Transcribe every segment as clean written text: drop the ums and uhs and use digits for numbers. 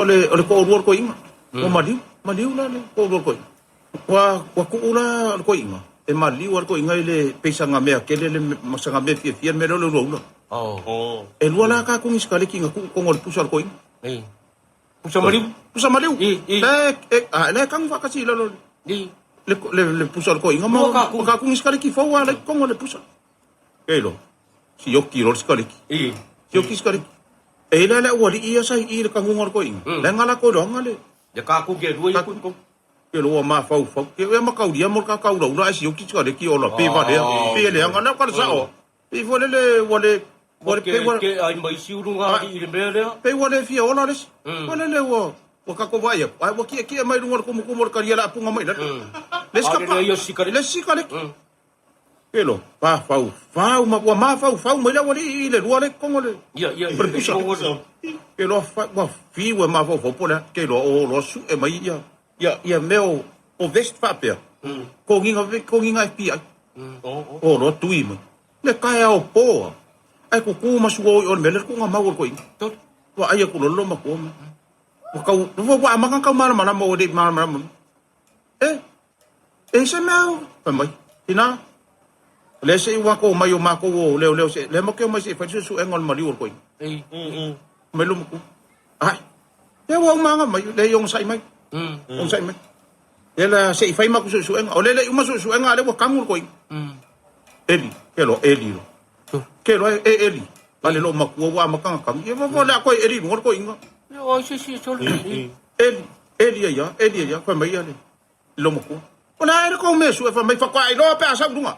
Ole ko ruor ko inga. O maliu la le ko ruor ko inga. Wa ko ula ko inga. E maliu ko inga le pesanga mea kele le masanga mea fia me lo lo. Oh. E lua la ka kung iskale ki nga ko ngol pusar ko inga. Pusa maliu. Le kang va kasi lo. Le pusar ko inga mo ka kung iskale ki fo wa le ko ngol pusar. Kelo. Si yoki ro iskale ki. Yoki iskale. E la wali ia sai i ka ngor ko inga. Le ngala ko do ngale. Ya ka ku ke ruai ku. Ke lo ma fau ke ma kau dia mo ka kau do na si yoki iskale ki ola pe va de. Pe le ngana ka sa o. Pe vo le ke ai mai siuru nga i le mele. Pe wale fia ola les. Wale le wo ka ko vai. Ai wo ki mai runga ko mo ka ria la punga mai la. Les ka pa. Les sikale. Kelo, fau mai la wali le ruale kongole. Ya. Kelo fi we ma fau pola. Kelo o lo su e mai ya. Ya meo o vest papel. Ko nginga pi. O lo tui mai. Le kai o po. Ai ko masu o mele ko nga mau ko. Tot. Wa ai ko lo ma ko. Ko wa ma ka mana mo de mana. Se meo pa mai. Ina le se wa ko mai o ma ko le se le mo ke mai se fa su engol mali or ko mai lu ko ai te wa ma mai le yong sai mai on sai mai le la se fa ma ko su engol le uma su engol le wa kangul ko eli ke lo eli ale lo ma ko wa ma kan kam ye mo la ko eli ngor ko inga o si sol eli ya fa mai ale lo mo ko ona era ko me su fa mai fa kwai lo pa sa dunga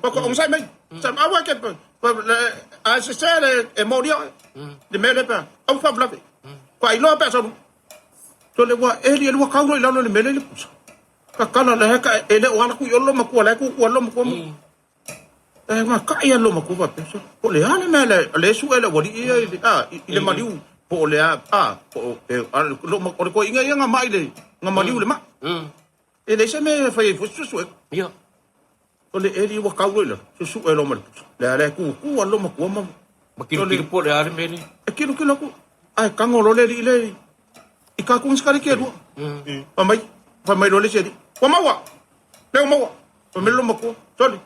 pa ko on sai mai sa ma wa ke pa a se sele e morio de mele pa au fa blave kwai lo pa sa to le wa ele le wa ka lo le mele le pusa ka kana le ka ele wa ku yo lo ma ku la ku lo ma ku ma ka ya lo ma ku pa so ko le ana mele le su ele wa di ile maliu po le po lo ma ko inga nga mai le nga maliu le ma e le se me fai su ya o le eri wa kau le su e lo mal le ku lo ma ku ma makiri po le ar mele e kilo ku ai kango lo le i ka ku skari ke do pa mai lo le se di wa ma wa pa me lo ma ku soli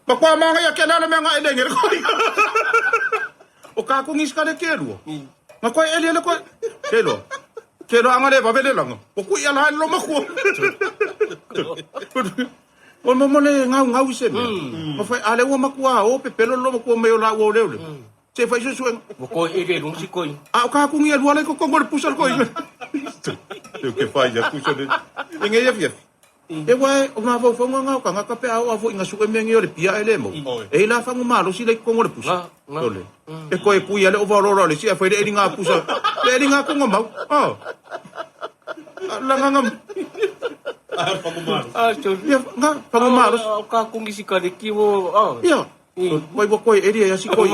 pa kwa ma ya ke na le nga ele ngere ko o ka ku skari ke do ma ko ele le ko ke lo angale ba bele lang o ku ya la lo ma ku o mo le ngau se me o fa ale o makua o pe pelo lo makua me o la o le se fa su ko e lung si ko o ka ku ngia wala ko ngor pusal ko o ke fa ya ku se nge ya fia e wa o ma fo ngau ka ka pe a fo inga su me ngi o le pia ele mo e la fa ma lo si le ko ngor pusal le e ko e ku ya le o va lo le si fa le nga pusal le nga ko ngau la ngam Pangumaro. Ka kung isi ka de kiwo. Ya. Boy boy area ya si ko.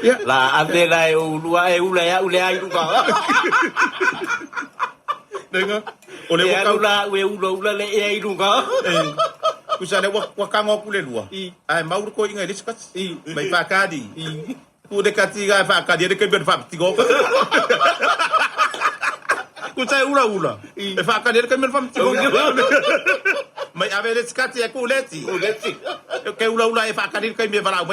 Ya. La ande la ulua ula ya ruka. Denga. Ole ula le e ruka. Kusale wa kango kule lua. Ai mau ko inga diskas. Mai fa kadi. Ku de katiga fa kadi de ke ben fa tigo. Kucai ula. E fa cadere che mi fa ma avere scatti e culeti. Che ula e fa cadere che mi va a